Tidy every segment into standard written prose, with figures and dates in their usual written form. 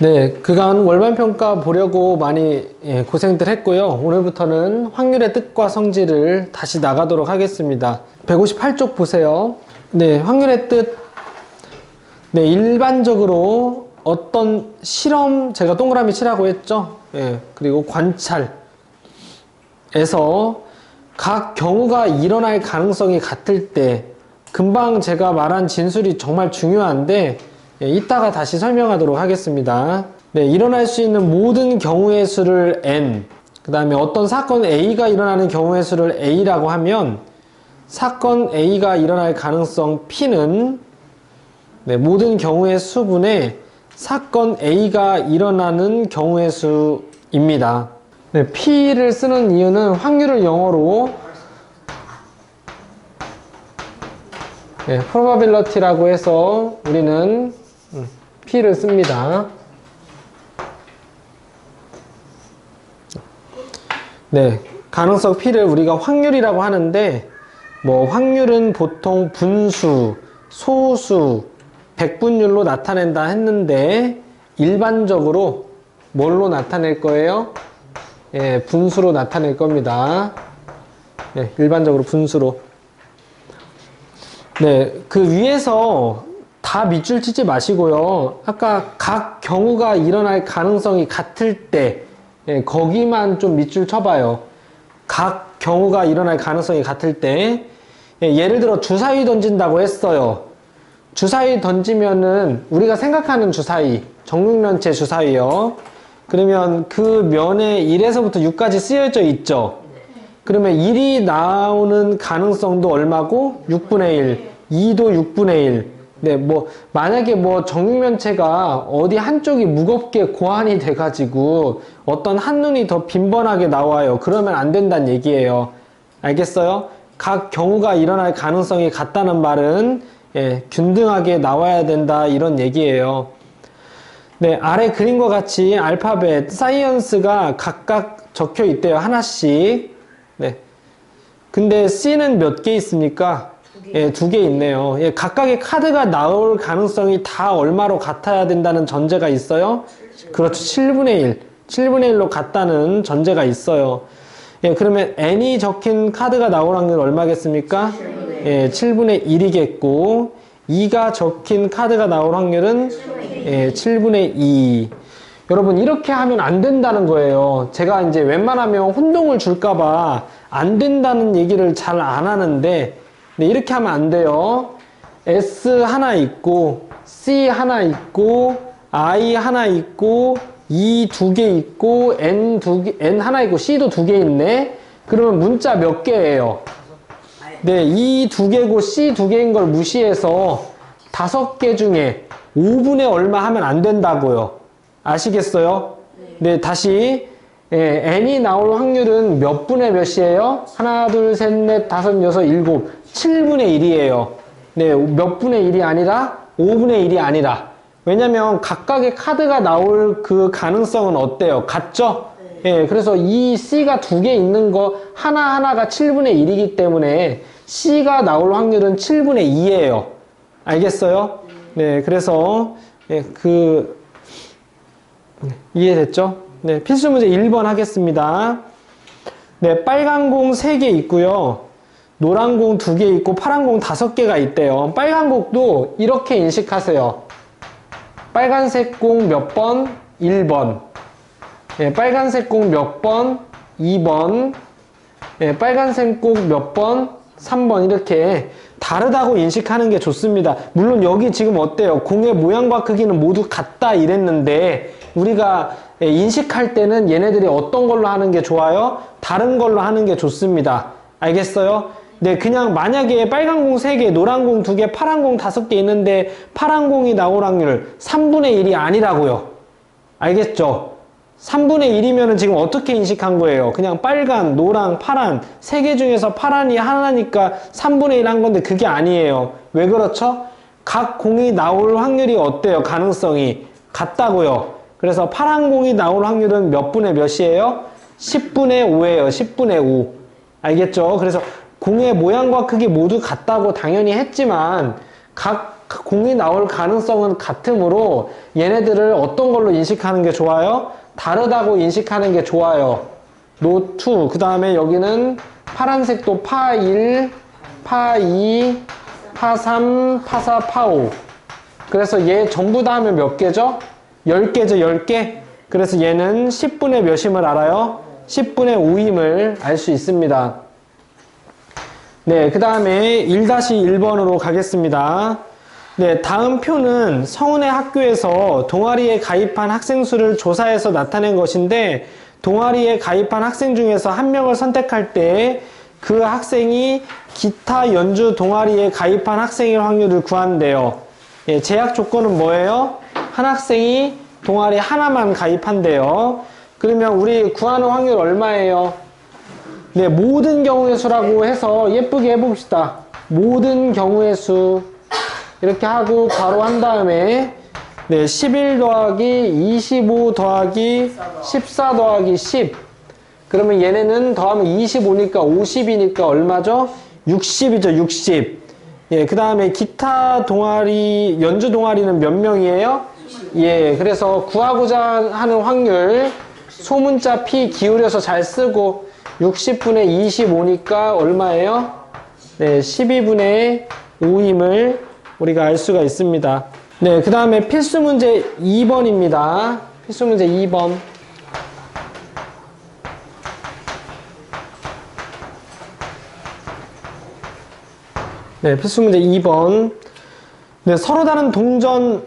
네, 그간 월반평가 보려고 많이 고생들 했고요. 오늘부터는 확률의 뜻과 성질을 다시 나가도록 하겠습니다. 158쪽 보세요. 네, 확률의 뜻. 네, 일반적으로 어떤 실험, 제가 동그라미 치라고 했죠. 그리고 관찰에서 각 경우가 일어날 가능성이 같을 때, 금방 제가 말한 진술이 정말 중요한데, 이따가 다시 설명하도록 하겠습니다. 네, 일어날 수 있는 모든 경우의 수를 n, 그 다음에 어떤 사건 A가 일어나는 경우의 수를 A라고 하면 사건 A가 일어날 가능성 P는 모든 경우의 수분의 사건 A가 일어나는 경우의 수입니다. 네, P를 쓰는 이유는 확률을 영어로 probability라고 해서 우리는 P를 씁니다. 네, 가능성 P를 우리가 확률이라고 하는데, 확률은 보통 분수, 소수, 백분율로 나타낸다 했는데, 일반적으로 뭘로 나타낼 거예요? 분수로 나타낼 겁니다. 일반적으로 분수로. 네, 그 위에서 다 밑줄 치지 마시고요. 아까 각 경우가 일어날 가능성이 같을 때, 거기만 좀 밑줄 쳐봐요. 각 경우가 일어날 가능성이 같을 때, 예를 들어 주사위 던진다고 했어요. 주사위 던지면은 우리가 생각하는 주사위, 정육면체 주사위요. 그러면 그 면에 1에서부터 6까지 쓰여져 있죠. 그러면 1이 나오는 가능성도 얼마고? 6분의 1. 2도 6분의 1. 네, 만약에 정육면체가 어디 한쪽이 무겁게 고환이 돼가지고 어떤 한눈이 더 빈번하게 나와요. 그러면 안 된다는 얘기예요. 알겠어요? 각 경우가 일어날 가능성이 같다는 말은 균등하게 나와야 된다, 이런 얘기예요. 네, 아래 그림과 같이 알파벳, 사이언스가 각각 적혀 있대요. 하나씩. 네. 근데 C는 몇 개 있습니까? 두 개 있네요. 각각의 카드가 나올 가능성이 다 얼마로 같아야 된다는 전제가 있어요? 그렇죠. 7분의 1. 7분의 1로 같다는 전제가 있어요. 그러면 N이 적힌 카드가 나올 확률 얼마겠습니까? 7분의 1이겠고, 2가 적힌 카드가 나올 확률은 7분의 2. 여러분, 이렇게 하면 안 된다는 거예요. 제가 이제 웬만하면 혼동을 줄까봐 안 된다는 얘기를 잘 안 하는데, 이렇게 하면 안 돼요. S 하나 있고, C 하나 있고, I 하나 있고, E 두 개 있고, N 하나 있고, C도 두 개 있네? 그러면 문자 몇 개예요? 네, E 두 개고, C 두 개인 걸 무시해서 5개 중에 5분의 얼마 하면 안 된다고요. 아시겠어요? 네, 다시. N이 나올 확률은 몇 분의 몇이에요? 하나, 둘, 셋, 넷, 다섯, 여섯, 일곱, 7분의 1이에요. 네, 몇 분의 1이 아니라 5분의 1이 아니라. 왜냐면 각각의 카드가 나올 그 가능성은 어때요? 같죠? 그래서 이 C가 두 개 있는 거 하나하나가 7분의 1이기 때문에 C가 나올 확률은 7분의 2예요. 알겠어요? 네, 그래서 이해됐죠? 네, 필수 문제 1번 하겠습니다. 네, 빨간 공 3개 있고요. 노란 공 2개 있고 파란 공 5개가 있대요. 빨간 공도 이렇게 인식하세요. 빨간색 공 몇 번? 1번. 빨간색 공 몇 번? 2번. 빨간색 공 몇 번? 3번. 이렇게 다르다고 인식하는 게 좋습니다. 물론 여기 지금 어때요? 공의 모양과 크기는 모두 같다 이랬는데, 우리가 인식할 때는 얘네들이 어떤 걸로 하는 게 좋아요? 다른 걸로 하는 게 좋습니다. 알겠어요? 네, 그냥 만약에 빨간 공 3개, 노란 공 2개, 파란 공 5개 있는데 파란 공이 나올 확률 3분의 1이 아니라고요. 알겠죠? 3분의 1이면 지금 어떻게 인식한 거예요? 그냥 빨간, 노랑, 파란 3개 중에서 파란이 하나니까 3분의 1 한 건데 그게 아니에요. 왜 그렇죠? 각 공이 나올 확률이 어때요? 가능성이 같다고요. 그래서 파란 공이 나올 확률은 몇 분의 몇이에요? 10분의 5예요. 10분의 5. 알겠죠? 그래서 공의 모양과 크기 모두 같다고 당연히 했지만 각 공이 나올 가능성은 같으므로 얘네들을 어떤 걸로 인식하는 게 좋아요? 다르다고 인식하는 게 좋아요. 노2. 그 다음에 여기는 파란색도 파1, 파2, 파3, 파4, 파5. 그래서 얘 전부 다 하면 몇 개죠? 10개죠, 10개. 그래서 얘는 10분의 몇임을 알아요? 10분의 5임을 알 수 있습니다. 네, 그 다음에 1-1번으로 가겠습니다. 네, 다음 표는 서운의 학교에서 동아리에 가입한 학생 수를 조사해서 나타낸 것인데, 동아리에 가입한 학생 중에서 한 명을 선택할 때 그 학생이 기타 연주 동아리에 가입한 학생일 확률을 구한대요. 예, 제약 조건은 뭐예요? 한 학생이 동아리 하나만 가입한대요. 그러면 우리 구하는 확률 얼마예요? 네, 모든 경우의 수라고 해서 예쁘게 해봅시다. 모든 경우의 수 이렇게 하고 괄호 한 다음에 네, 11 더하기 25 더하기 14 더하기 10. 그러면 얘네는 더하면 25니까 50이니까 얼마죠? 60이죠, 60. 예, 그 다음에 기타 동아리, 연주 동아리는 몇 명이에요? 예, 그래서 구하고자 하는 확률, 소문자 P 기울여서 잘 쓰고, 60분의 25니까 얼마예요? 네, 12분의 5임을 우리가 알 수가 있습니다. 네, 그 다음에 필수 문제 2번입니다. 필수 문제 2번. 네, 필수 문제 2번. 네, 서로 다른 동전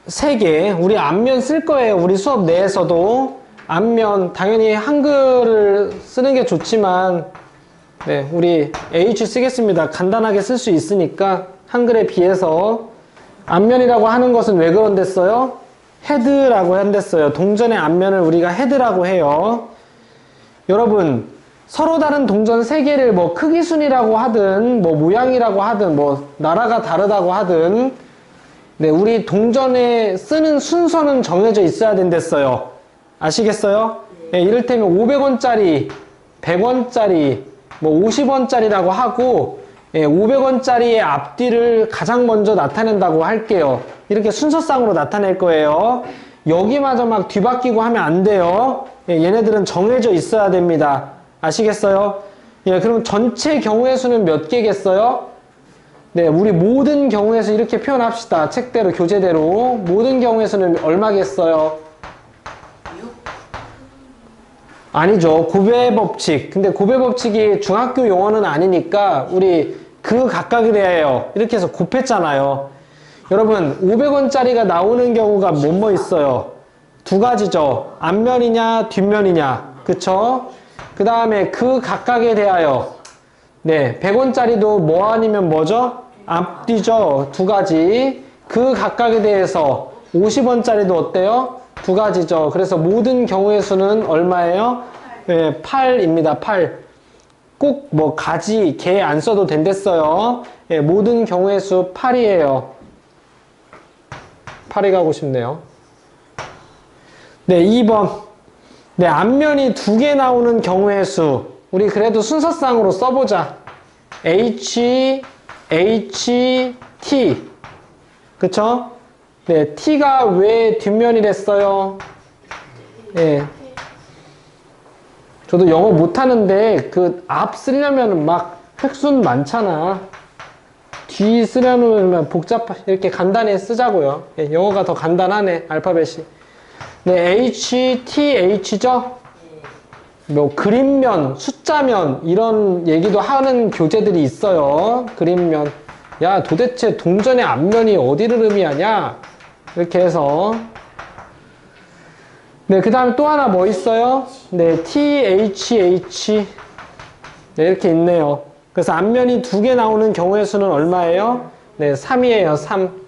3개. 우리 앞면 쓸 거예요. 우리 수업 내에서도. 앞면, 당연히 한글을 쓰는 게 좋지만, 네, 우리 H 쓰겠습니다. 간단하게 쓸 수 있으니까, 한글에 비해서. 앞면이라고 하는 것은 왜 그런댔어요? 헤드라고 한댔어요. 동전의 앞면을 우리가 헤드라고 해요. 여러분, 서로 다른 동전 3개를 뭐 크기 순이라고 하든 뭐 모양이라고 하든 뭐 나라가 다르다고 하든 네, 우리 동전에 쓰는 순서는 정해져 있어야 된댔어요. 아시겠어요? 네, 이를테면 500원짜리, 100원짜리, 뭐 50원짜리라고 하고 500원짜리의 앞뒤를 가장 먼저 나타낸다고 할게요. 이렇게 순서상으로 나타낼 거예요. 여기마저 막 뒤바뀌고 하면 안 돼요. 얘네들은 정해져 있어야 됩니다. 아시겠어요? 예, 그럼 전체 경우의 수는 몇 개겠어요? 네, 우리 모든 경우의 수 이렇게 표현합시다. 책대로, 교재대로. 모든 경우의 수는 얼마겠어요? 아니죠. 곱의 법칙. 근데 곱의 법칙이 중학교 용어는 아니니까 우리 그 각각이래요. 이렇게 해서 곱했잖아요. 여러분, 500원짜리가 나오는 경우가 뭐뭐 있어요? 두 가지죠. 앞면이냐, 뒷면이냐. 그쵸? 그 다음에 그 각각에 대하여 네, 100원짜리도 뭐 아니면 뭐죠? 앞뒤죠. 두 가지. 그 각각에 대해서 50원짜리도 어때요? 두 가지죠. 그래서 모든 경우의 수는 얼마예요? 네, 8입니다. 8. 꼭 뭐 가지, 개 안 써도 된댔어요. 네, 모든 경우의 수 8이에요. 8이 가고 싶네요. 네, 2번. 네, 앞면이 2개 나오는 경우의 수. 우리 그래도 순서상으로 써보자. H, T. 그쵸? 네, T가 왜 뒷면이랬어요? 네. 저도 영어 못하는데, 그 앞 쓰려면 막 획순 많잖아. 뒤 쓰려면 이렇게 간단히 쓰자고요. 네, 영어가 더 간단하네, 알파벳이. 네, H, T, H죠? 뭐, 그림면, 숫자면, 이런 얘기도 하는 교재들이 있어요. 그림면. 야, 도대체 동전의 앞면이 어디를 의미하냐? 이렇게 해서. 네, 그 다음에 또 하나 뭐 있어요? 네, THH. 네, 이렇게 있네요. 그래서 앞면이 2개 나오는 경우의 수는 얼마예요? 네, 3이에요, 3.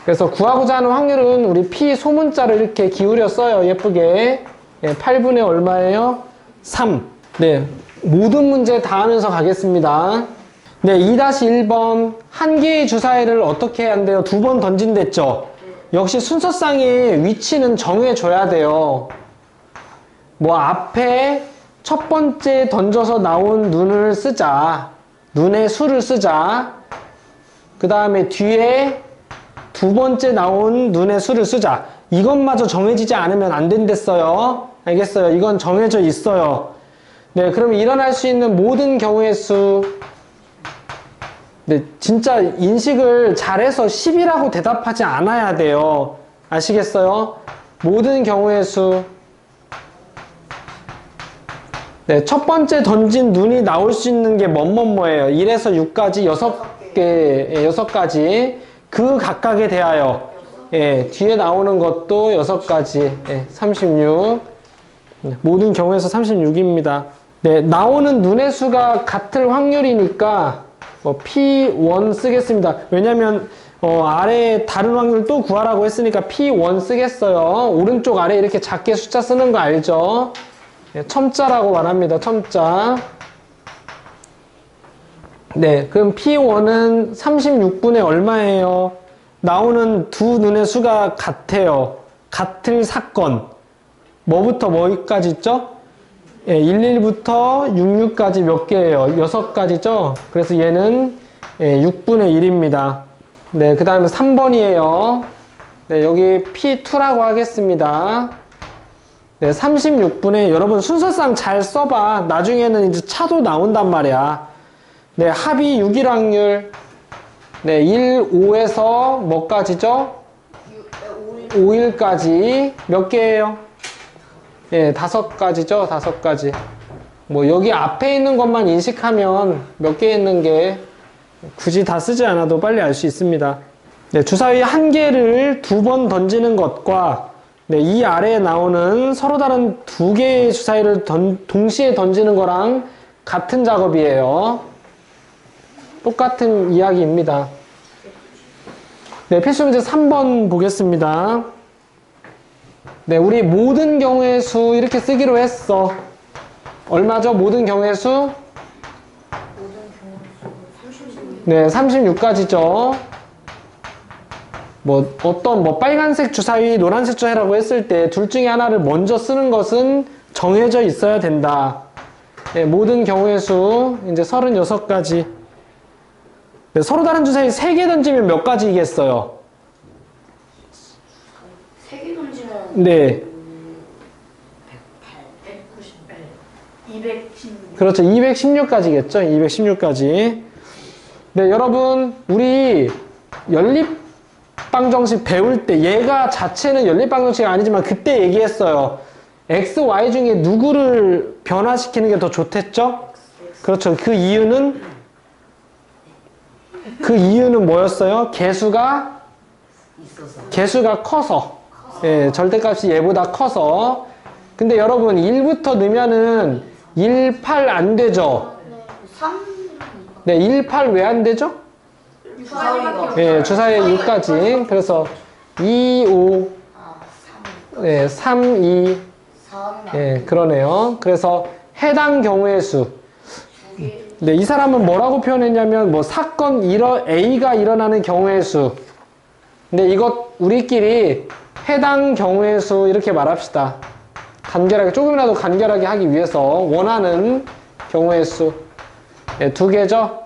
그래서 구하고자 하는 확률은 우리 P 소문자를 이렇게 기울여 써요. 예쁘게. 네, 8분의 얼마예요? 3. 네, 모든 문제 다 하면서 가겠습니다. 네, 2-1번. 한 개의 주사위를 어떻게 해야 한대요? 2번 던진댔죠? 역시 순서상의 위치는 정해줘야 돼요. 뭐 앞에 첫 번째 던져서 나온 눈을 쓰자. 눈의 수를 쓰자. 그 다음에 뒤에 두 번째 나온 눈의 수를 쓰자. 이것마저 정해지지 않으면 안 된댔어요. 알겠어요? 이건 정해져 있어요. 네, 그럼 일어날 수 있는 모든 경우의 수. 네, 진짜 인식을 잘해서 10이라고 대답하지 않아야 돼요. 아시겠어요? 모든 경우의 수. 네, 첫 번째 던진 눈이 나올 수 있는 게 뭐예요? 1에서 6까지 6개, 6가지. 그 각각에 대하여. 예, 뒤에 나오는 것도 6가지. 예, 36. 네, 모든 경우에서 36입니다. 네, 나오는 눈의 수가 같을 확률이니까 P1 쓰겠습니다. 왜냐면 아래에 다른 확률 또 구하라고 했으니까 P1 쓰겠어요. 오른쪽 아래 이렇게 작게 숫자 쓰는 거 알죠? 네, 첨자라고 말합니다. 첨자. 네, 그럼 P1은 36분의 얼마예요? 나오는 두 눈의 수가 같아요. 같을 사건. 뭐부터 뭐까지 있죠? 예, 11부터 66까지 몇 개예요? 6가지죠? 그래서 얘는 6분의 1입니다. 네, 그 다음에 3번이에요. 네, 여기 P2라고 하겠습니다. 네, 36분의 여러분 순서상 잘 써봐. 나중에는 이제 차도 나온단 말이야. 네, 합이 6일 확률. 네, 1, 5에서 뭐까지죠? 5일까지 몇 개예요? 예, 5가지죠? 5가지. 뭐 여기 앞에 있는 것만 인식하면 몇 개 있는 게 굳이 다 쓰지 않아도 빨리 알 수 있습니다. 네, 주사위 한 개를 2번 던지는 것과 네, 이 아래에 나오는 서로 다른 2개의 주사위를 동시에 던지는 거랑 같은 작업이에요. 똑같은 이야기입니다. 네, 필수 문제 3번 보겠습니다. 네, 우리 모든 경우의 수 이렇게 쓰기로 했어. 얼마죠? 모든 경우의 수? 네, 36가지죠. 어떤 빨간색 주사위, 노란색 주사위라고 했을 때 둘 중에 하나를 먼저 쓰는 것은 정해져 있어야 된다. 네, 모든 경우의 수 이제 36가지. 네, 서로 다른 주사위 3개 던지면 몇 가지이겠어요? 3개 던지면 네. 108, 198, 216. 그렇죠. 216가지겠죠. 216가지. 네, 여러분, 우리 연립방정식 배울 때 얘가 자체는 연립방정식이 아니지만 그때 얘기했어요. x, y 중에 누구를 변화시키는 게 더 좋댔죠? 그렇죠. 그 이유는 뭐였어요? 개수가 커서. 예, 절대값이 얘보다 커서. 근데 여러분 1부터 넣으면은 1, 8 안 되죠? 3? 네, 1, 8 왜 안 되죠? 예, 주사위 6까지. 그래서 2, 5, 네, 3, 2. 3. 예, 그러네요. 그래서 해당 경우의 수. 네, 이 사람은 뭐라고 표현했냐면 사건 A가 일어나는 경우의 수. 근데 이것 우리끼리 해당 경우의 수 이렇게 말합시다. 간결하게, 조금이라도 간결하게 하기 위해서 원하는 경우의 수. 네, 2개죠?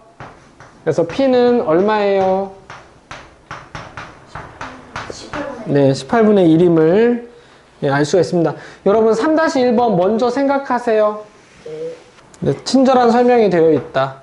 그래서 P는 얼마예요? 18분의 네, 18분의 1임을 알 수가 있습니다. 여러분 3-1번 먼저 생각하세요. 네, 친절한 설명이 되어 있다.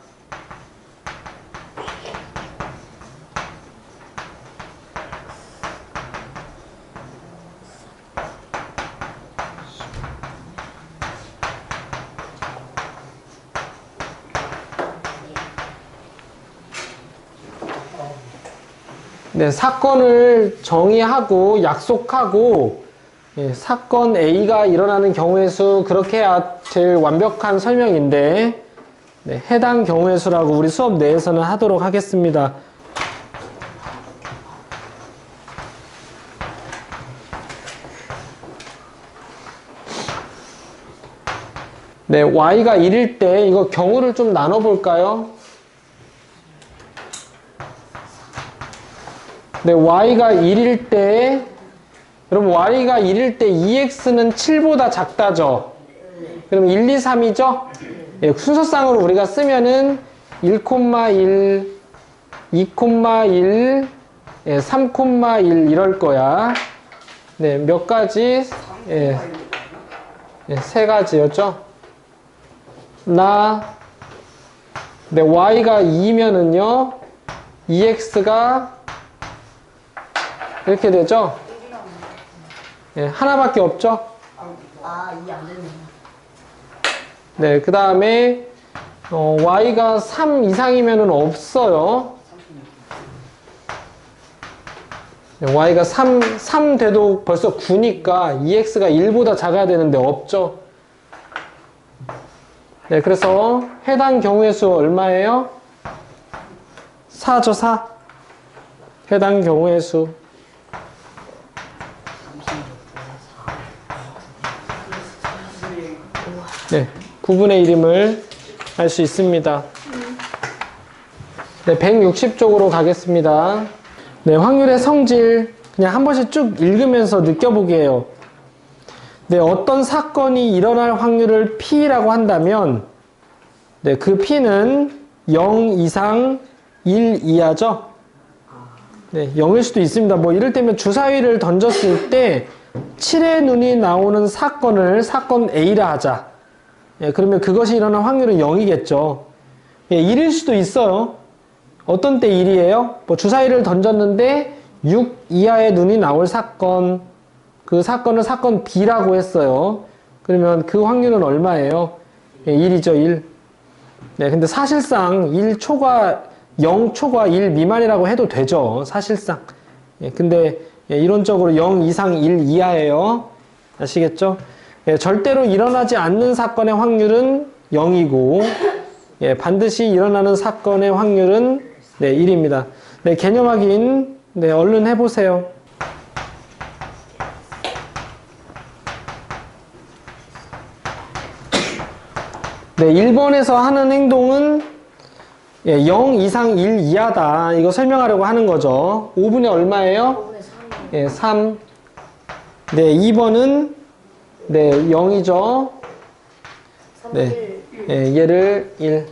네, 사건을 정의하고 약속하고 사건 A가 일어나는 경우의 수 그렇게 해야 제일 완벽한 설명인데 네, 해당 경우의 수라고 우리 수업 내에서는 하도록 하겠습니다. 네, y가 1일 때 이거 경우를 좀 나눠볼까요? 네, y가 1일 때 여러분 y가 1일 때 2x는 7보다 작다죠? 그럼 1, 2, 3이죠? 예, 순서상으로 우리가 쓰면은 1,1, 2,1, 3,1 이럴 거야. 네, 몇 가지? 세 가지였죠. 네, y가 2면은요, 2x가 이렇게 되죠. 하나밖에 없죠. 이해 안 되는 네, 그 다음에 y가 3 이상이면은 없어요. 네, y가 3 돼도 벌써 9니까 2x가 1보다 작아야 되는데 없죠. 네, 그래서 해당 경우의 수 얼마예요? 4죠, 4. 해당 경우의 수. 네, 9분의 1임을 알 수 있습니다. 네, 160쪽으로 가겠습니다. 네, 확률의 성질 그냥 한 번씩 쭉 읽으면서 느껴보게요. 네, 어떤 사건이 일어날 확률을 P라고 한다면 네, 그 P는 0 이상 1 이하죠. 네, 0일 수도 있습니다. 뭐 이를테면 주사위를 던졌을 때 7의 눈이 나오는 사건을 사건 A라 하자. 예, 그러면 그것이 일어날 확률은 0이겠죠. 예, 1일 수도 있어요. 어떤 때 1이에요? 뭐 주사위를 던졌는데 6 이하의 눈이 나올 사건, 그 사건을 사건 B라고 했어요. 그러면 그 확률은 얼마예요? 예, 1이죠, 1. 네, 근데 사실상 1초과 0초과 1 미만이라고 해도 되죠. 사실상. 예, 근데 이론적으로 0 이상 1 이하예요. 아시겠죠? 예, 절대로 일어나지 않는 사건의 확률은 0이고 예, 반드시 일어나는 사건의 확률은 네, 1입니다. 네, 개념 확인 네, 얼른 해보세요. 네, 1번에서 하는 행동은 0 이상 1 이하다. 이거 설명하려고 하는 거죠. 5분의 얼마예요? 5분의 3. 3. 네, 2번은 네, 0이죠. 네. 얘를 1.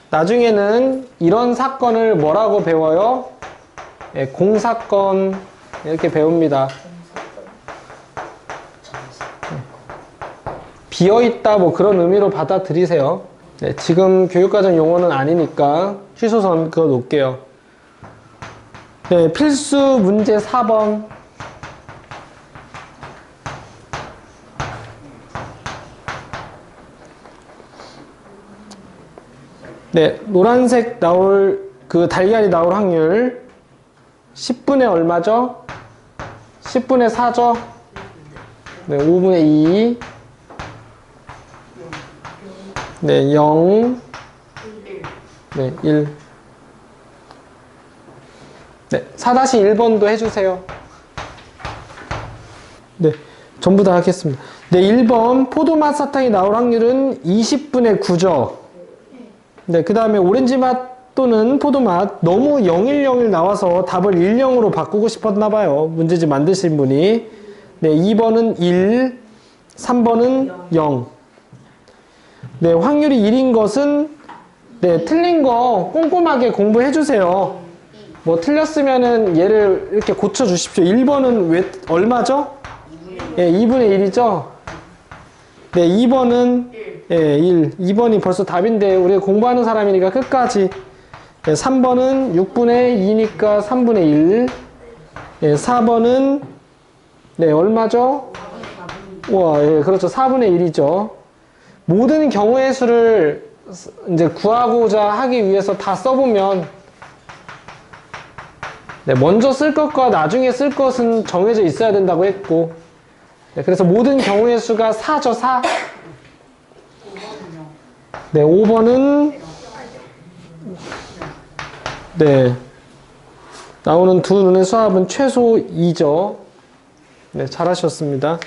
나중에는 이런 사건을 뭐라고 배워요? 공사건 이렇게 배웁니다. 비어있다 뭐 그런 의미로 받아들이세요. 네, 지금 교육과정 용어는 아니니까 취소선 그거 놓을게요. 네, 필수 문제 4번. 네, 노란색 나올 그 달걀이 나올 확률 10분의 얼마죠? 10분의 4죠? 네, 5분의 2. 네, 0. 네, 1. 네, 4-1번도 해주세요. 네, 전부 다 하겠습니다. 네, 1번 포도맛 사탕이 나올 확률은 20분의 9죠. 네, 그 다음에 오렌지 맛 또는 포도맛 너무 0101 나와서 답을 10으로 바꾸고 싶었나 봐요. 문제집 만드신 분이. 네, 2번은 1, 3번은 0. 네, 확률이 1인 것은 네, 틀린 거 꼼꼼하게 공부해 주세요. 뭐 틀렸으면은 얘를 이렇게 고쳐 주십시오. 1번은 왜 얼마죠? 2분의 1이죠. 네, 2번은 1. 2번이 벌써 답인데 우리가 공부하는 사람이니까 끝까지. 3번은 6분의 2니까 3분의 1. 4번은 네, 얼마죠? 우와, 그렇죠. 4분의 1이죠. 모든 경우의 수를 이제 구하고자 하기 위해서 다 써보면 네, 먼저 쓸 것과 나중에 쓸 것은 정해져 있어야 된다고 했고 네, 그래서 모든 경우의 수가 4죠, 4. 네, 5번은 네, 나오는 두 눈의 수합은 최소 2죠. 네, 잘하셨습니다.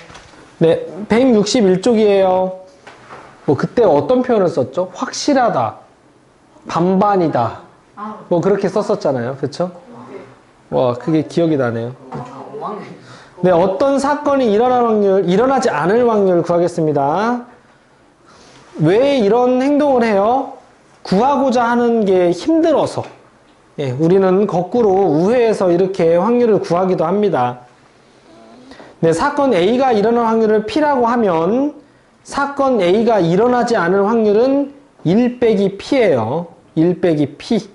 네, 161쪽이에요. 뭐 그때 어떤 표현을 썼죠? 확실하다, 반반이다. 뭐 그렇게 썼었잖아요. 그렇죠? 와, 그게 기억이 나네요. 네, 어떤 사건이 일어나지 않을 확률 구하겠습니다. 왜 이런 행동을 해요? 구하고자 하는 게 힘들어서 예, 우리는 거꾸로 우회해서 이렇게 확률을 구하기도 합니다. 네, 사건 A가 일어날 확률을 P라고 하면 사건 A가 일어나지 않을 확률은 1 빼기 P예요. 1 빼기 P.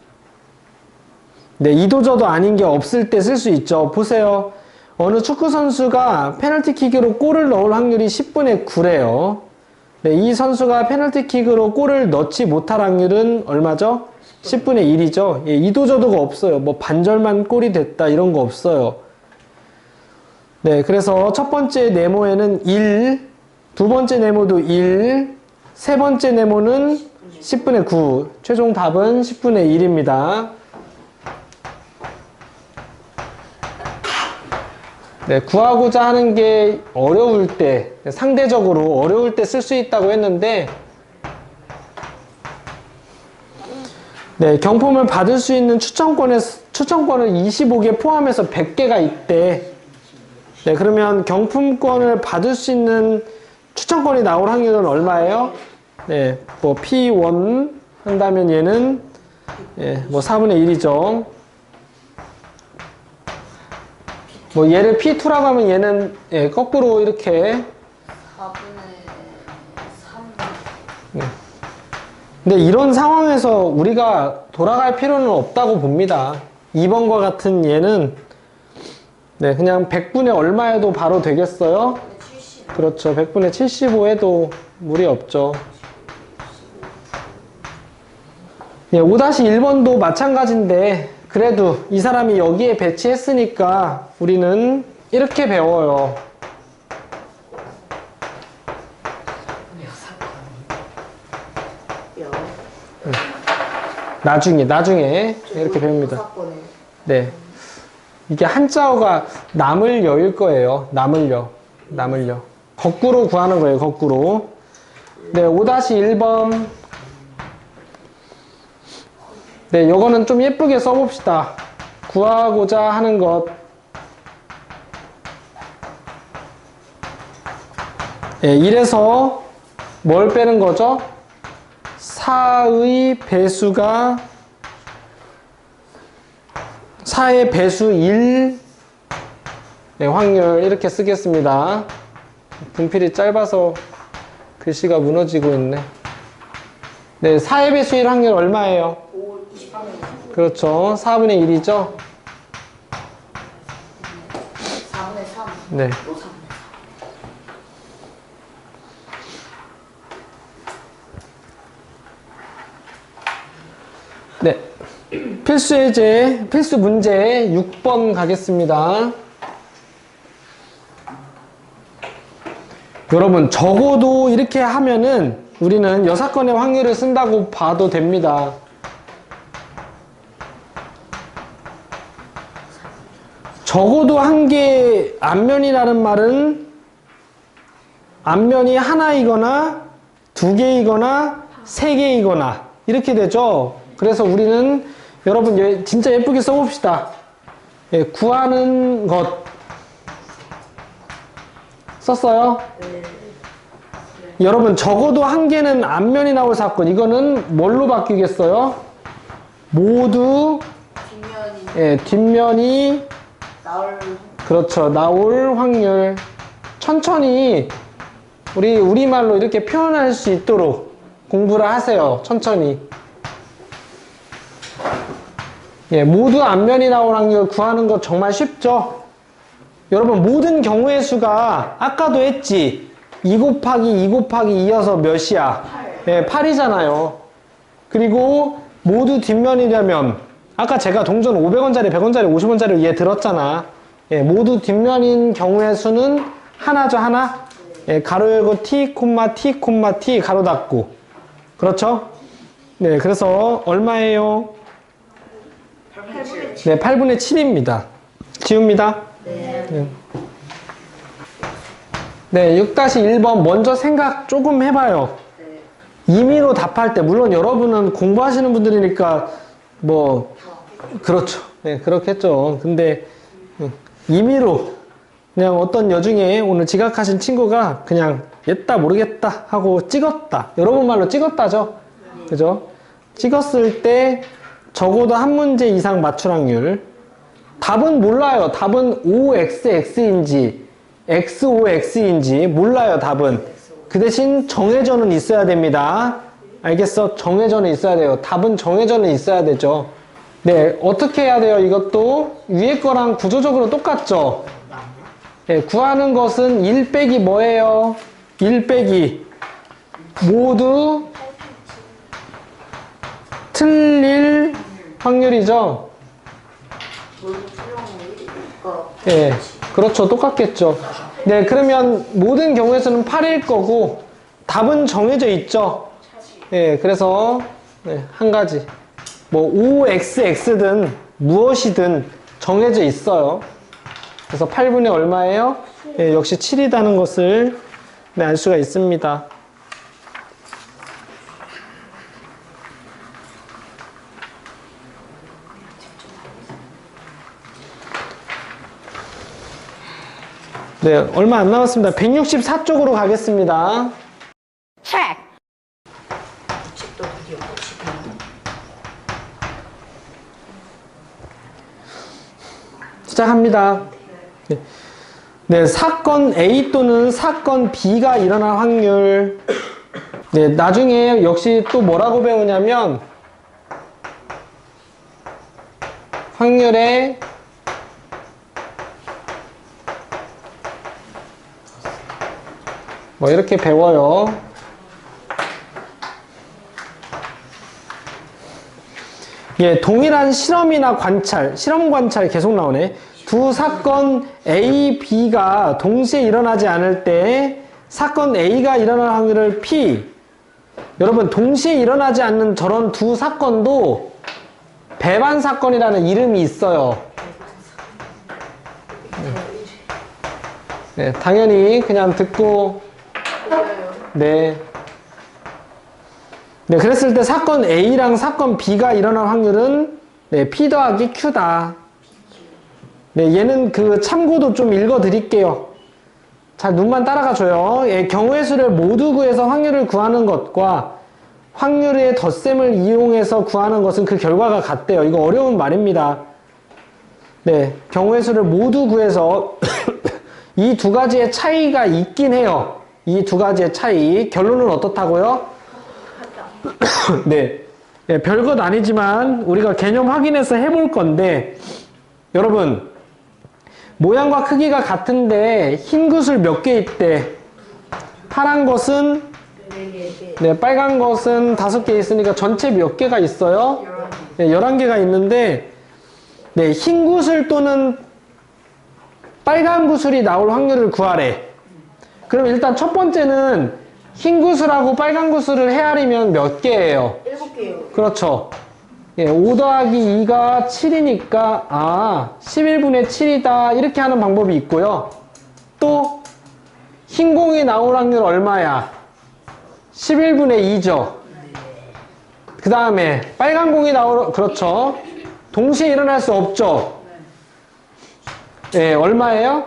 네, 이도저도 아닌 게 없을 때 쓸 수 있죠. 보세요. 어느 축구 선수가 페널티킥으로 골을 넣을 확률이 10분의 9래요. 네, 이 선수가 페널티킥으로 골을 넣지 못할 확률은 얼마죠? 10분의 1이죠. 예, 이도저도가 없어요. 뭐 반절만 골이 됐다 이런 거 없어요. 네, 그래서 첫 번째 네모에는 1, 두 번째 네모도 1, 세 번째 네모는 10분의 9. 최종 답은 10분의 1입니다. 네, 구하고자 하는 게 어려울 때, 상대적으로 어려울 때 쓸 수 있다고 했는데, 네, 경품을 받을 수 있는 추천권을 25개 포함해서 100개가 있대. 네, 그러면 경품권을 받을 수 있는 추천권이 나올 확률은 얼마예요? 네, 뭐 P1 한다면 얘는 예, 뭐 4분의 1이죠. 뭐 얘를 P2라고 하면 얘는 예, 거꾸로 이렇게 4분의 3. 근데 이런 상황에서 우리가 돌아갈 필요는 없다고 봅니다. 2번과 같은 얘는 네, 그냥 100분의 얼마에도 바로 되겠어요? 70. 그렇죠. 100분의 75 해도 무리 없죠. 예, 5-1번도 마찬가지인데 그래도 이 사람이 여기에 배치했으니까 우리는 이렇게 배워요. 나중에 이렇게 배웁니다. 사건에. 네. 이게 한자어가 남을여일 거예요. 남을여. 거꾸로 구하는 거예요. 거꾸로. 네, 5-1번. 네, 요거는 좀 예쁘게 써봅시다. 구하고자 하는 것. 네, 이래서 뭘 빼는 거죠? 4의 배수가 4의 배수 1 네, 확률 이렇게 쓰겠습니다. 분필이 짧아서 글씨가 무너지고 있네. 네, 4의 배수 1 확률 얼마예요? 23에 그렇죠. 4분의 1이죠. 4분의 3. 네. 또 3분의 4. 네. 필수 예제, 필수 문제 6번 가겠습니다. 여러분, 적어도 이렇게 하면은 우리는 여사건의 확률을 쓴다고 봐도 됩니다. 적어도 한 개 앞면이라는 말은 앞면이 하나이거나 두 개이거나 세 개이거나 이렇게 되죠. 그래서 우리는 여러분 진짜 예쁘게 써봅시다. 예, 구하는 것 썼어요? 여러분 적어도 한 개는 앞면이 나올 사건 이거는 뭘로 바뀌겠어요? 모두 뒷면이 예, 뒷면이 나올. 그렇죠. 나올 확률. 천천히 우리말로 이렇게 표현할 수 있도록 공부를 하세요. 천천히. 예, 모두 앞면이 나올 확률 구하는 거 정말 쉽죠? 여러분, 모든 경우의 수가 아까도 했지. 2 곱하기 2 곱하기 2여서 몇이야? 8. 예, 8이잖아요. 그리고 모두 뒷면이려면 아까 제가 동전 500원짜리, 100원짜리, 50원짜리 얘 들었잖아. 예, 모두 뒷면인 경우의 수는 하나죠, 하나? 예, 가로 열고 t, t, t 가로 닫고. 그렇죠? 네, 그래서 얼마예요? 8분의 7. 네, 8분의 7입니다. 지웁니다. 네. 네, 6-1번 먼저 생각 조금 해봐요. 네. 임의로 답할 때, 물론 여러분은 공부하시는 분들이니까 뭐 그렇죠. 네, 그렇겠죠. 근데 임의로 그냥 어떤 여중에 오늘 지각하신 친구가 그냥 옛다 모르겠다 하고 찍었다. 여러분 말로 찍었다죠. 그죠? 찍었을 때 적어도 한 문제 이상 맞출 확률. 답은 몰라요. 답은 OXX인지 XOX인지 몰라요. 답은. 그 대신 정해져는 있어야 됩니다. 알겠어? 정해져는 있어야 돼요. 답은 정해져는 있어야 되죠. 네, 어떻게 해야 돼요? 이것도 위에 거랑 구조적으로 똑같죠? 네, 구하는 것은 1 빼기 뭐예요? 1 빼기 모두 틀릴 확률이죠? 예, 그렇죠. 똑같겠죠. 네, 그러면 모든 경우에서는 8일 거고 답은 정해져 있죠. 예, 그래서 네, 한 가지 뭐 OXX든 무엇이든 정해져 있어요. 그래서 8분의 얼마예요? 예, 역시 7이라는 것을 네, 알 수가 있습니다. 네, 얼마 안 남았습니다. 164쪽으로 가겠습니다. 시작합니다. 네. 네, 사건 A 또는 사건 B가 일어날 확률. 네, 나중에 역시 또 뭐라고 배우냐면 확률의 뭐 이렇게 배워요. 예, 동일한 실험이나 관찰, 실험 관찰 계속 나오네. 두 사건 A, B가 동시에 일어나지 않을 때 사건 A가 일어날 확률을 P. 여러분, 동시에 일어나지 않는 저런 두 사건도 배반 사건이라는 이름이 있어요. 네, 당연히 그냥 듣고 네. 네, 그랬을 때 사건 A랑 사건 B가 일어날 확률은 네, P 더하기 Q다. 네, 얘는 그 참고도 좀 읽어 드릴게요. 잘 눈만 따라가 줘요. 예, 경우의 수를 모두 구해서 확률을 구하는 것과 확률의 덧셈을 이용해서 구하는 것은 그 결과가 같대요. 이거 어려운 말입니다. 네, 경우의 수를 모두 구해서 이 두 가지의 차이가 있긴 해요. 이 두 가지의 차이. 결론은 어떻다고요? 네. 예, 별것 아니지만 우리가 개념 확인해서 해볼 건데 여러분 모양과 크기가 같은데 흰 구슬 몇 개 있대? 파란 것은 네, 빨간 것은 5개 있으니까 전체 몇 개가 있어요? 네, 11개가 있는데 네, 흰 구슬 또는 빨간 구슬이 나올 확률을 구하래. 그럼 일단 첫 번째는 흰 구슬하고 빨간 구슬을 헤아리면 몇 개예요? 7개요. 그렇죠. 예, 5 더하기 2가 7이니까 11분의 7이다 이렇게 하는 방법이 있고요. 또 흰 공이 나올 확률 얼마야? 11분의 2죠. 그 다음에 빨간 공이 그렇죠. 동시에 일어날 수 없죠. 예, 얼마예요?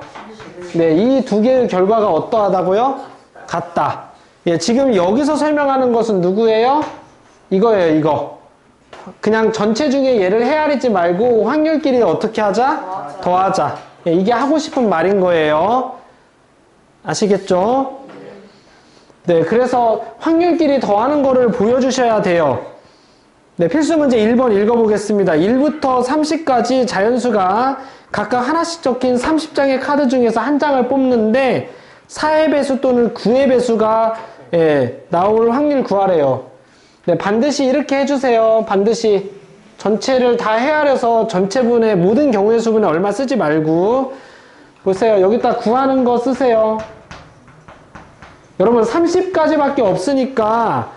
네, 이 두 개의 결과가 어떠하다고요? 같다. 예, 지금 여기서 설명하는 것은 누구예요? 이거예요, 이거. 그냥 전체 중에 얘를 헤아리지 말고 확률끼리 어떻게 하자? 더하자. 예, 이게 하고 싶은 말인 거예요. 아시겠죠? 네, 그래서 확률끼리 더하는 거를 보여주셔야 돼요. 네, 필수 문제 1번 읽어보겠습니다. 1부터 30까지 자연수가 각각 하나씩 적힌 30장의 카드 중에서 한 장을 뽑는데 4의 배수 또는 9의 배수가 나올 확률 구하래요. 네, 반드시 이렇게 해주세요. 반드시 전체를 다 헤아려서 전체분의 모든 경우의 수분에 얼마 쓰지 말고 보세요. 여기다 구하는 거 쓰세요. 여러분 30까지밖에 없으니까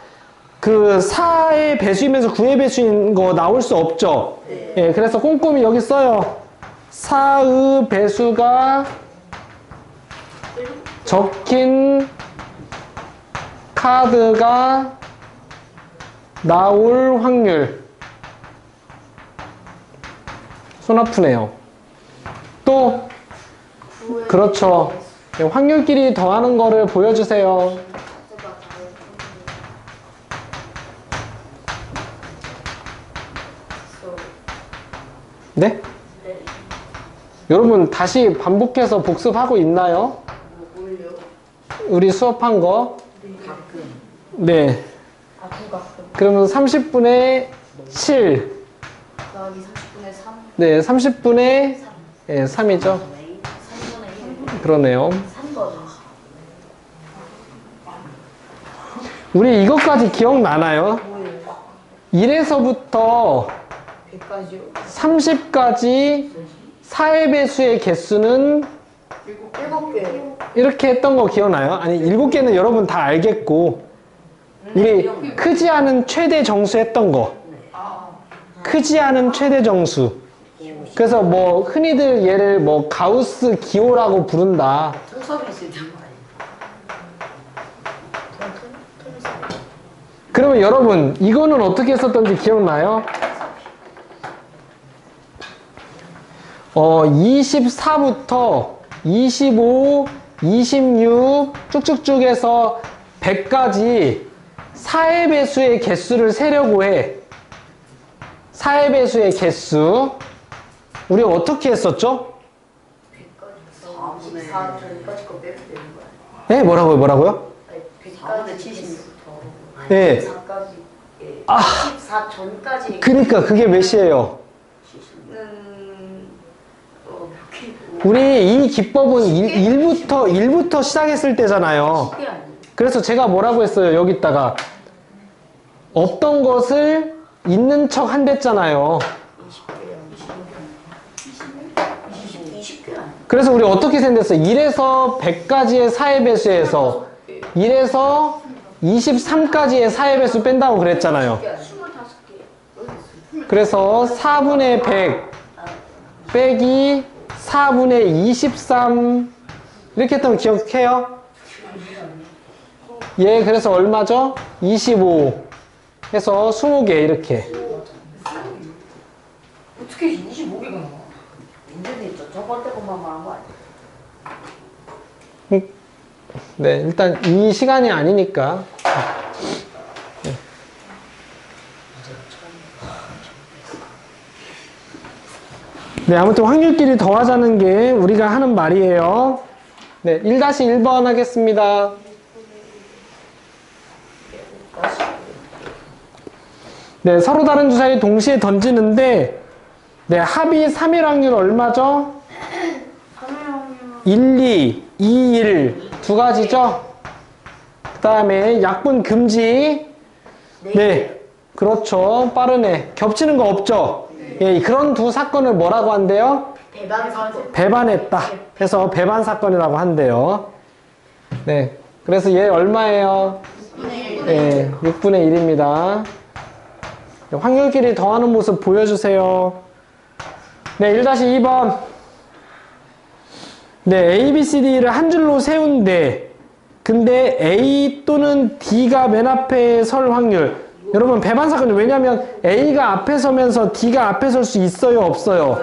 그 4의 배수이면서 9의 배수인 거 나올 수 없죠. 예, 그래서 꼼꼼히 여기 써요. 4의 배수가 적힌 카드가 나올 확률. 손 아프네요. 또 그렇죠. 확률끼리 더하는 거를 보여주세요. 네? 여러분 다시 반복해서 복습하고 있나요? 뭘요? 우리 수업한 거? 가끔. 네. 가끔. 그러면 30분의 7. 더하기 30분의 3. 네, 30분의 3이죠. 3분의 1. 그러네요. 3거죠. 우리 이것까지 기억나나요? 뭐예요? 1에서부터 100까지요? 30까지 4의 배수의 개수는 7개. 이렇게 했던 거 기억나요? 아니, 7개는 여러분 다 알겠고, 우리 크지 않은 최대 정수 했던 거. 크지 않은 최대 정수. 그래서 뭐, 흔히들 얘를 뭐, 가우스 기호라고 부른다. 통섭이 있을 때 말이에요. 그러면 여러분, 이거는 어떻게 썼던지 기억나요? 24부터 25, 26 쭉쭉쭉 해서 100까지 4의 배수의 개수를 세려고 해. 4의 배수의 개수. 우리 어떻게 했었죠? 100까지 4 전까지 거 빼면 되는 거야. 네, 뭐라고요? 100까지 76부터. 네. 4까지. 아. 14 전까지. 그러니까 그게 몇이에요? 몇 개? 우리 이 기법은 1부터 시작했을 때잖아요. 10개 아니에요? 그래서 제가 뭐라고 했어요? 여기다가 없던 것을 있는 척 한댔잖아요. 20개 아니에요? 그래서 우리 어떻게 생겼어요? 1에서 100까지의 4의 배수에서 1에서 23까지의 4의 배수 뺀다고 그랬잖아요. 25개. 그래서 4분의 100 빼기 4분의 23 이렇게 했던 거 기억해요? 예, 그래서 얼마죠? 25 해서 20개 이렇게. 어떻게 25개가 나와? 인터넷 저 번째 것만 말한 거 아니야? 네, 일단 이 시간이 아니니까. 네, 아무튼 확률끼리 더하자는 게 우리가 하는 말이에요. 네, 1-1번 하겠습니다. 네, 서로 다른 주사위 동시에 던지는데, 네, 합이 3일 확률 얼마죠? 1, 2, 2, 1. 두 가지죠? 그 다음에 약분 금지. 네, 그렇죠. 빠르네. 겹치는 거 없죠? 예, 그런 두 사건을 뭐라고 한대요? 배반했다. 그래서 배반 사건이라고 한대요. 네, 그래서 얘 얼마예요? 네, 6분의 1입니다. 확률끼리 더하는 모습 보여주세요. 네, 1-2번. 네, A, B, C, D를 한 줄로 세운데, 근데 A 또는 D가 맨 앞에 설 확률. 여러분, 배반 사건이 왜냐면 A가 앞에 서면서 D가 앞에 설 수 있어요, 없어요?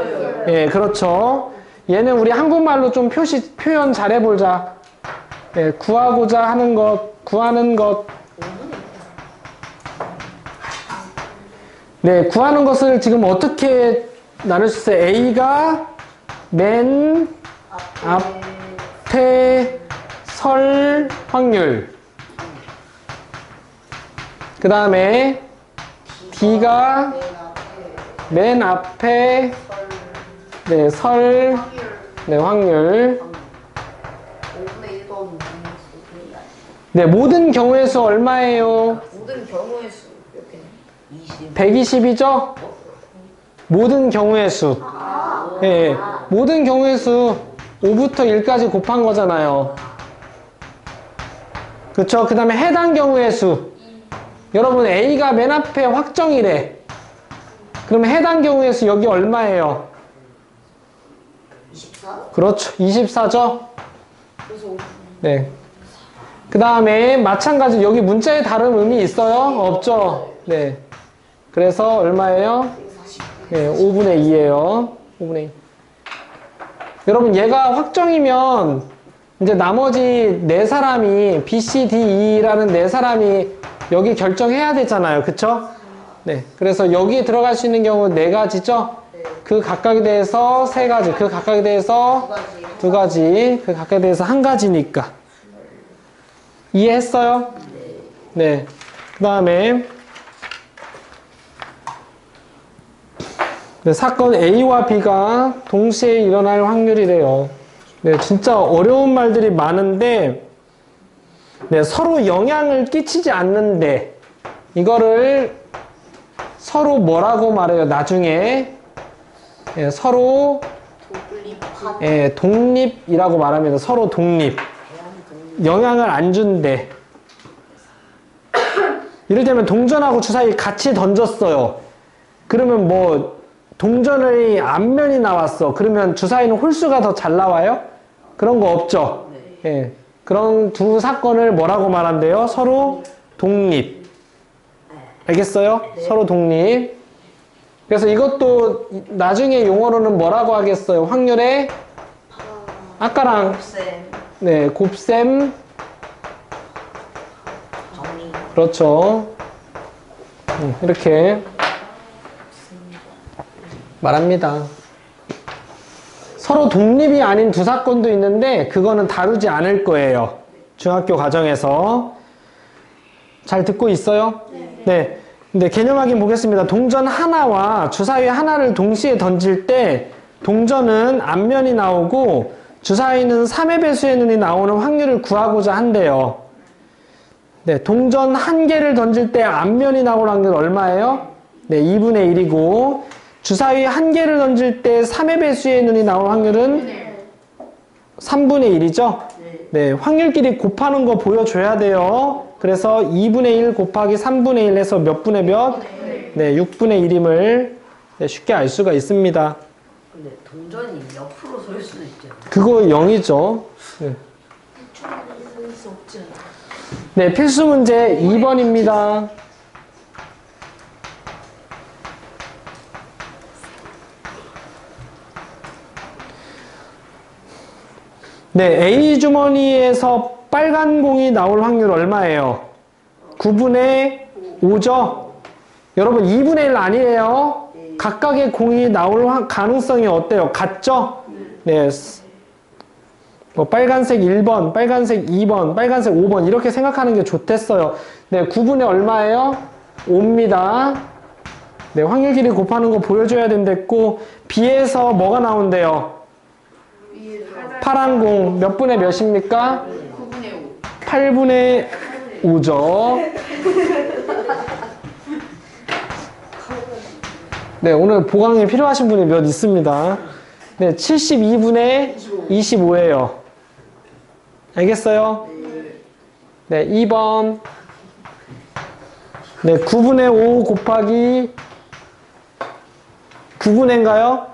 예, 그렇죠. 얘는 우리 한국말로 좀 표현 잘 해보자. 예, 구하고자 하는 것, 구하는 것. 네, 구하는 것을 지금 어떻게 나눌 수 있어요? A가 맨 앞에 설 확률. 그 다음에 D가 맨 앞에 네, 설 네, 확률. 네, 모든 경우의 수 얼마예요? 모든 경우의 수 몇 개네? 120이죠? 모든 경우의 수. 예, 모든 경우의 수 5부터 1까지 곱한 거잖아요. 그쵸? 그 다음에 해당 경우의 수. 여러분, A가 맨 앞에 확정이래. 그러면 해당 경우의 수 여기 얼마예요? 24? 그렇죠. 24죠? 그래서 네. 그 다음에 마찬가지로 여기 문자에 다른 의미 있어요? 없죠? 네. 그래서 얼마예요? 네, 5분의 2예요. 5분의 2. 여러분, 얘가 확정이면 이제 나머지 네 사람이 B, C, D, E라는 네 사람이 여기 결정해야 되잖아요. 그쵸? 네. 그래서 여기에 들어갈 수 있는 경우 네 가지죠? 그 각각에 대해서 세 가지, 그 각각에 대해서 두 가지, 그 각각에 대해서 한 가지니까. 이해했어요? 네. 그 다음에 네, 사건 A와 B가 동시에 일어날 확률이래요. 네, 진짜 어려운 말들이 많은데 네, 서로 영향을 끼치지 않는데 이거를 서로 뭐라고 말해요? 나중에 네, 서로 독립이라고 말합니다. 서로 독립. 영향을 안 준대. 이를테면 동전하고 주사위 같이 던졌어요. 그러면 뭐 동전의 앞면이 나왔어. 그러면 주사위는 홀수가 더 잘 나와요? 그런 거 없죠? 예. 그런 두 사건을 뭐라고 말한대요? 서로 독립. 알겠어요? 서로 독립. 그래서 이것도 나중에 용어로는 뭐라고 하겠어요? 확률의 아까랑 네, 곱셈 정리. 그렇죠. 이렇게 말합니다. 서로 독립이 아닌 두 사건도 있는데 그거는 다루지 않을 거예요. 중학교 과정에서. 잘 듣고 있어요? 네. 근데 개념 확인 보겠습니다. 동전 하나와 주사위 하나를 동시에 던질 때 동전은 앞면이 나오고 주사위는 3의 배수의 눈이 나오는 확률을 구하고자 한대요. 네, 동전 한 개를 던질 때 앞면이 나올 확률 얼마예요? 네, 2분의 1이고 주사위 한 개를 던질 때 3의 배수의 눈이 나올 확률은 3분의 1이죠? 네, 확률끼리 곱하는 거 보여줘야 돼요. 그래서 2분의 1 곱하기 3분의 1 해서 몇 분의 몇? 네, 6분의 1임을 네, 쉽게 알 수가 있습니다. 근데 동전이 옆으로 설 수도 있잖아. 그거 0이죠. 네. 네, 필수 문제 2번입니다. 네, A 주머니에서 빨간 공이 나올 확률 얼마예요? 9분의 5죠? 여러분 2분의 1 아니에요? 각각의 공이 나올 가능성이 어때요? 같죠? 네. 뭐 빨간색 1번, 빨간색 2번, 빨간색 5번 이렇게 생각하는 게 좋댔어요. 네, 9분의 얼마예요? 5입니다. 네, 확률끼리 곱하는 거 보여줘야 된댔고 B에서 뭐가 나온대요? 파란 공 몇 분의 몇입니까? 8분의 5죠. 네, 오늘 보강이 필요하신 분이 몇 있습니다. 네, 72분의 25예요. 알겠어요? 네, 2번. 네, 9분의 5 곱하기 9분의인가요?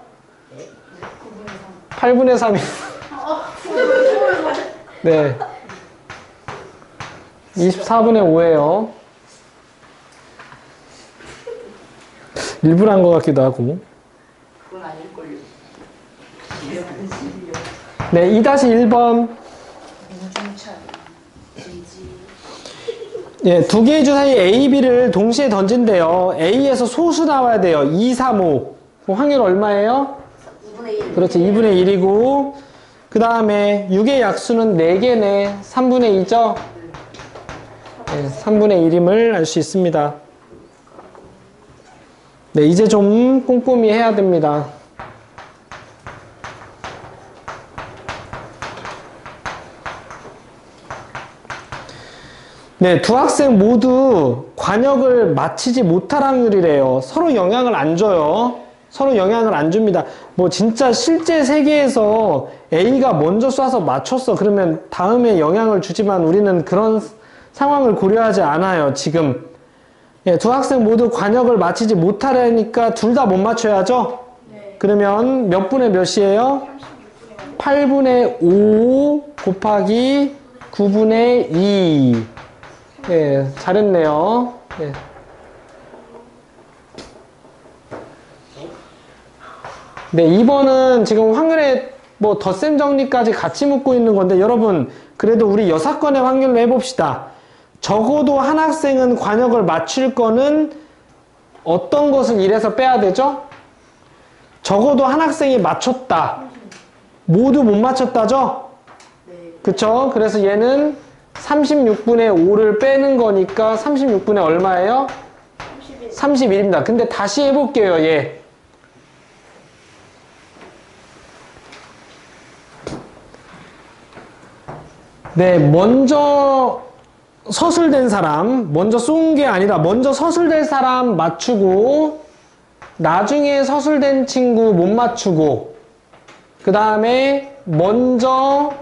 8분의 3이. 네. 24분의 5예요. 일부러 한 것 같기도 하고. 그건 아닐걸요. 네, 2-1번. 예, 두 개의 주사위 A, B를 동시에 던진대요. A에서 소수 나와야 돼요. 2, 3, 5. 확률 얼마예요? 2분의 1. 그렇죠. 2분의 1이고. 그 다음에 6의 약수는 4개네. 3분의 2죠? 네, 3분의 1임을 알 수 있습니다. 네, 이제 좀 꼼꼼히 해야 됩니다. 네, 두 학생 모두 관역을 맞히지 못할 확률이래요. 서로 영향을 안 줘요. 서로 영향을 안 줍니다. 뭐 진짜 실제 세계에서 A가 먼저 쏴서 맞췄어. 그러면 다음에 영향을 주지만 우리는 그런 상황을 고려하지 않아요, 지금. 예, 두 학생 모두 관역을 맞히지 못하려니까 둘 다 못 맞춰야죠? 네. 그러면 몇 분의 몇이에요? 8분의 5 곱하기 9분의 2. 예, 잘했네요. 예. 네, 2번은 지금 확률의 뭐 덧셈 정리까지 같이 묻고 있는 건데 여러분 그래도 우리 여사건의 확률로 해봅시다. 적어도 한 학생은 관역을 맞출 거는 어떤 것을 1에서 빼야 되죠? 적어도 한 학생이 맞췄다. 모두 못 맞췄다죠? 그쵸? 그래서 얘는 36분의 5를 빼는 거니까 36분의 얼마예요? 31입니다. 근데 다시 해볼게요, 얘. 네, 먼저 서술된 사람, 먼저 쏜 게 아니라 먼저 서술된 사람 맞추고 나중에 서술된 친구 못 맞추고 그 다음에 먼저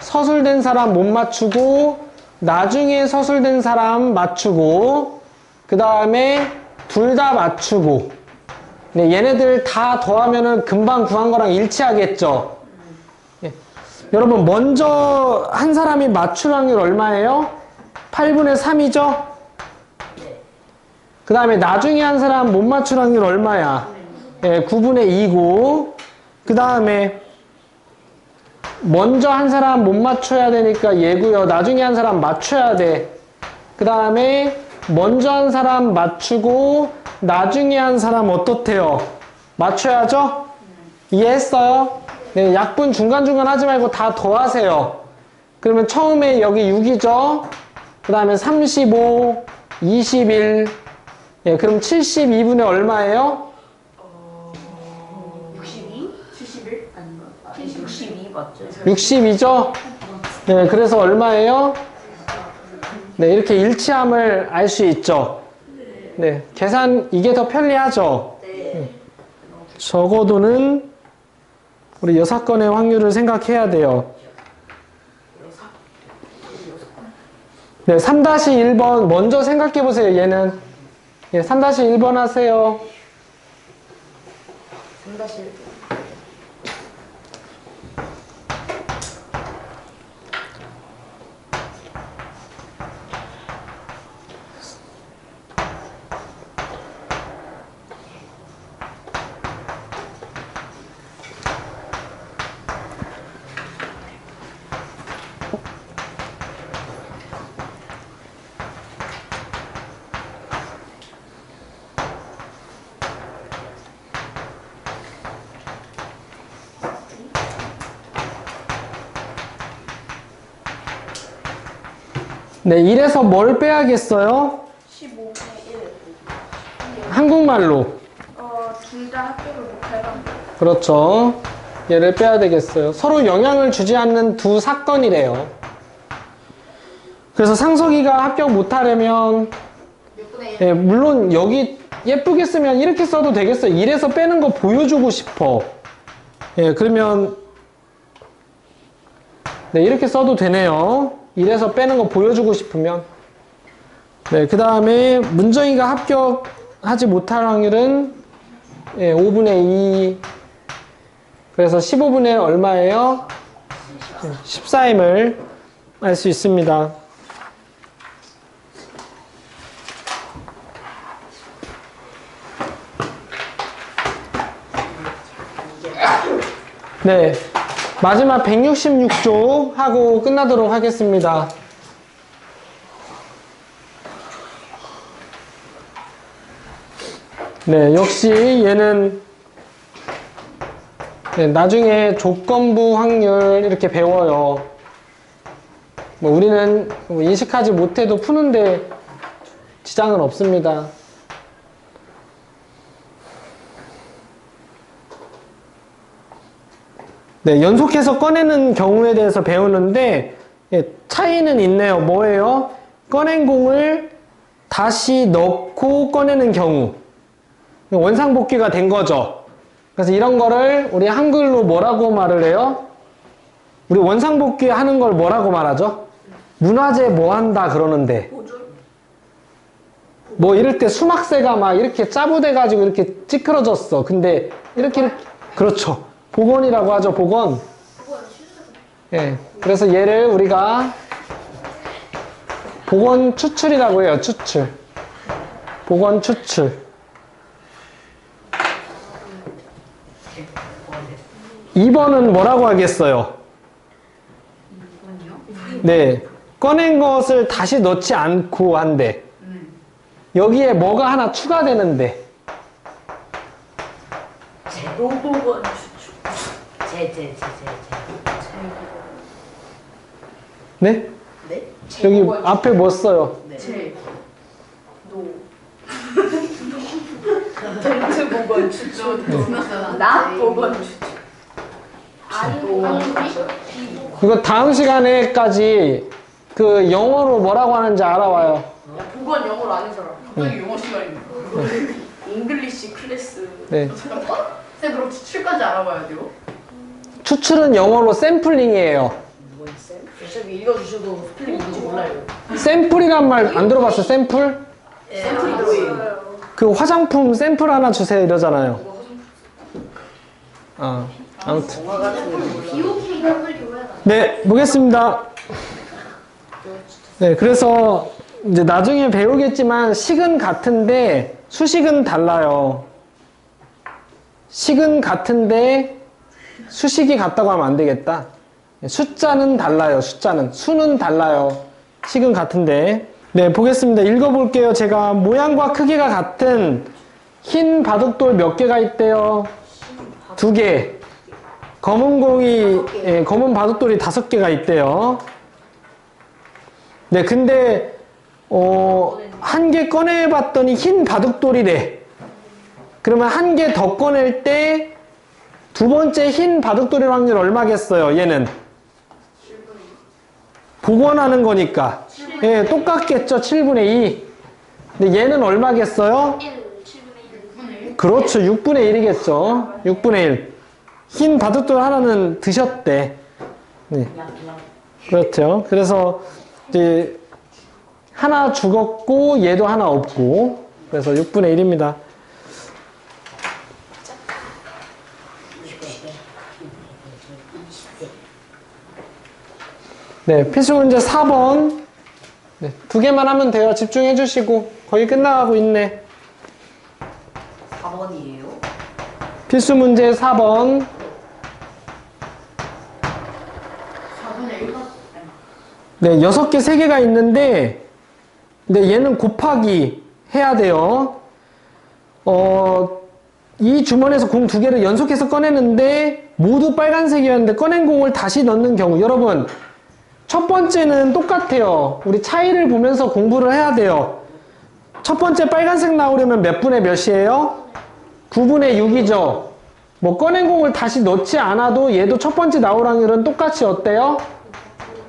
서술된 사람 못 맞추고 나중에 서술된 사람 맞추고 그 다음에 둘 다 맞추고 네, 얘네들 다 더하면은 금방 구한 거랑 일치하겠죠. 예. 여러분 먼저 한 사람이 맞출 확률 얼마예요? 8분의 3이죠? 그 다음에 나중에 한 사람 못 맞출 확률 얼마야? 예, 9분의 2고 그 다음에 먼저 한 사람 못 맞춰야 되니까 얘고요. 나중에 한 사람 맞춰야 돼. 그 다음에 먼저 한 사람 맞추고 나중에 한 사람 어떻대요? 맞춰야죠? 이해했어요? 네, 약분 중간중간 하지 말고 다 더하세요. 그러면 처음에 여기 6이죠? 그 다음에 35, 21, 예, 그럼 72분의 얼마예요? 62? 71? 아닌가? 62 맞죠? 62죠? 네, 그래서 얼마예요? 네, 이렇게 일치함을 알 수 있죠. 네, 계산 이게 더 편리하죠. 적어도는 우리 6건의 확률을 생각해야 돼요. 네, 3-1번 먼저 생각해 보세요. 얘는 예, 3-1번 하세요. 3-1. 네, 1에서 뭘 빼야겠어요? 15분의 1. 한국말로. 둘 다 합격을 못할 확률. 그렇죠. 얘를 빼야 되겠어요. 서로 영향을 주지 않는 두 사건이래요. 그래서 상석이가 합격 못하려면 예, 물론 여기 예쁘게 쓰면 이렇게 써도 되겠어요. 1에서 빼는 거 보여주고 싶어. 예, 그러면 네, 이렇게 써도 되네요. 1에서 빼는 거 보여주고 싶으면. 네, 그 다음에 문정이가 합격하지 못할 확률은 예, 5분의 2. 그래서 15분의 얼마예요? 14임을 알 수 있습니다. 네, 마지막 166쪽 하고 끝나도록 하겠습니다. 네, 역시 얘는 네, 나중에 조건부 확률 이렇게 배워요. 뭐 우리는 인식하지 못해도 푸는데 지장은 없습니다. 네, 연속해서 꺼내는 경우에 대해서 배우는데 예, 차이는 있네요. 뭐예요? 꺼낸 공을 다시 넣고 꺼내는 경우. 원상복귀가 된 거죠. 그래서 이런 거를 우리 한글로 뭐라고 말을 해요? 우리 원상복귀 하는 걸 뭐라고 말하죠? 문화재 뭐 한다 그러는데. 뭐 이럴 때 수막새가 막 이렇게 짜부돼가지고 이렇게 찌그러졌어. 근데 이렇게 그렇죠. 복원이라고 하죠. 복원. 예. 그래서 얘를 우리가 복원 추출이라고 해요. 추출. 복원 추출. 2번은 뭐라고 하겠어요? 네. 꺼낸 것을 다시 넣지 않고 한대. 여기에 뭐가 하나 추가되는데. 노복원 추측. 제. 네? 네? 여기 앞에 뭐 써요? 네. 노. 덴트복원 추측. 나복원 추측. 아니 이거 다음 시간에까지 그 영어로 뭐라고 하는지 알아와요. 야, 복원 영어로 아는 사람. 갑자기 영어 시간입니다. 잉글리시 클래스. 네. 쌤 그럼 추출까지 알아봐야 돼요? 추출은 영어로 샘플링이에요. 뭐 있어요? 쌤이 읽어주셔도 스펠링 뭔지 몰라요. 샘플이란 말 안 들어봤어요? 샘플? 샘플이 들어있어요. 그 화장품 샘플 하나 주세요 이러잖아요. 아무튼. 영화 같은 거 몰라. 네, 보겠습니다. 네, 그래서 이제 나중에 배우겠지만 식은 같은데 수식은 달라요. 식은 같은데 수식이 같다고 하면 안 되겠다. 숫자는 달라요. 숫자는. 수는 달라요. 식은 같은데. 네, 보겠습니다. 읽어볼게요. 제가 모양과 크기가 같은 흰 바둑돌 몇 개가 있대요? 2개. 검은 공이, 예, 검은 바둑돌이 5개가 있대요. 네, 근데, 한 개 꺼내봤더니 흰 바둑돌이래. 그러면 한 개 더 꺼낼 때 두 번째 흰 바둑돌일 확률 얼마겠어요, 얘는? 복원하는 거니까. 예, 똑같겠죠, 7분의 2. 근데 얘는 얼마겠어요? 1, 7분의 1. 그렇죠, 6분의 1이겠죠. 6분의 1. 흰 바둑돌 하나는 드셨대. 네. 그렇죠. 그래서 이제 하나 죽었고 얘도 하나 없고 그래서 6분의 1입니다. 네, 필수 문제 4번. 네, 2개만 하면 돼요. 집중해 주시고 거의 끝나가고 있네. 4번이에요. 필수 문제 4번. 4분의 1. 네, 6개, 3개가 있는데, 근데 얘는 곱하기 해야 돼요. 이 주머니에서 공 2개를 연속해서 꺼내는데, 모두 빨간색이었는데, 꺼낸 공을 다시 넣는 경우, 여러분, 첫 번째는 똑같아요. 우리 차이를 보면서 공부를 해야 돼요. 첫 번째 빨간색 나오려면 몇 분의 몇이에요? 9분의 6이죠. 뭐, 꺼낸 공을 다시 넣지 않아도 얘도 첫 번째 나올 확률은 똑같이 어때요?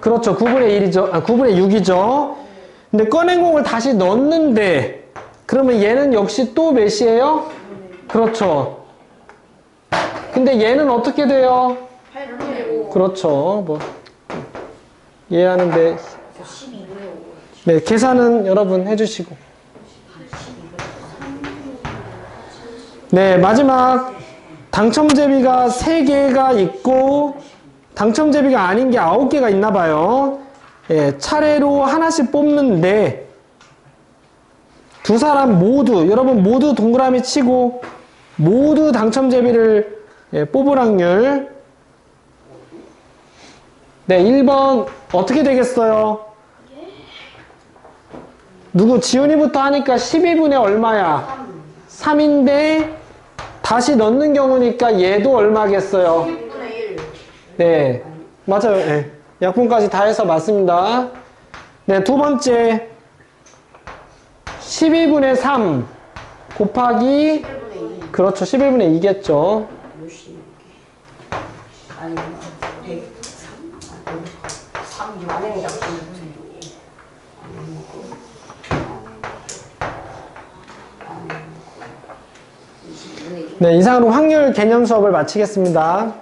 그렇죠. 9분의 1이죠. 9분의 6이죠. 근데 꺼낸 공을 다시 넣는데, 그러면 얘는 역시 또 몇이에요? 그렇죠. 근데 얘는 어떻게 돼요? 8분의 5. 그렇죠. 뭐, 이해하는데. 12분의 5. 네, 계산은 여러분 해주시고. 네, 마지막. 당첨제비가 3개가 있고, 당첨제비가 아닌 게 9개가 있나 봐요. 예, 차례로 하나씩 뽑는데 두 사람 모두, 여러분 모두 동그라미 치고 모두 당첨제비를 뽑을 확률. 네, 1번 어떻게 되겠어요? 누구? 지훈이부터 하니까 12분의 얼마야? 3인데 다시 넣는 경우니까 얘도 얼마겠어요? 1분의 1. 네, 맞아요. 네. 약분까지 다 해서 맞습니다. 네, 두 번째. 12분의 3 곱하기, 1분의 2. 그렇죠. 11분의 2겠죠. 몇시? 아니, 103? 3, 6, 6. 네, 이상으로 확률 개념 수업을 마치겠습니다.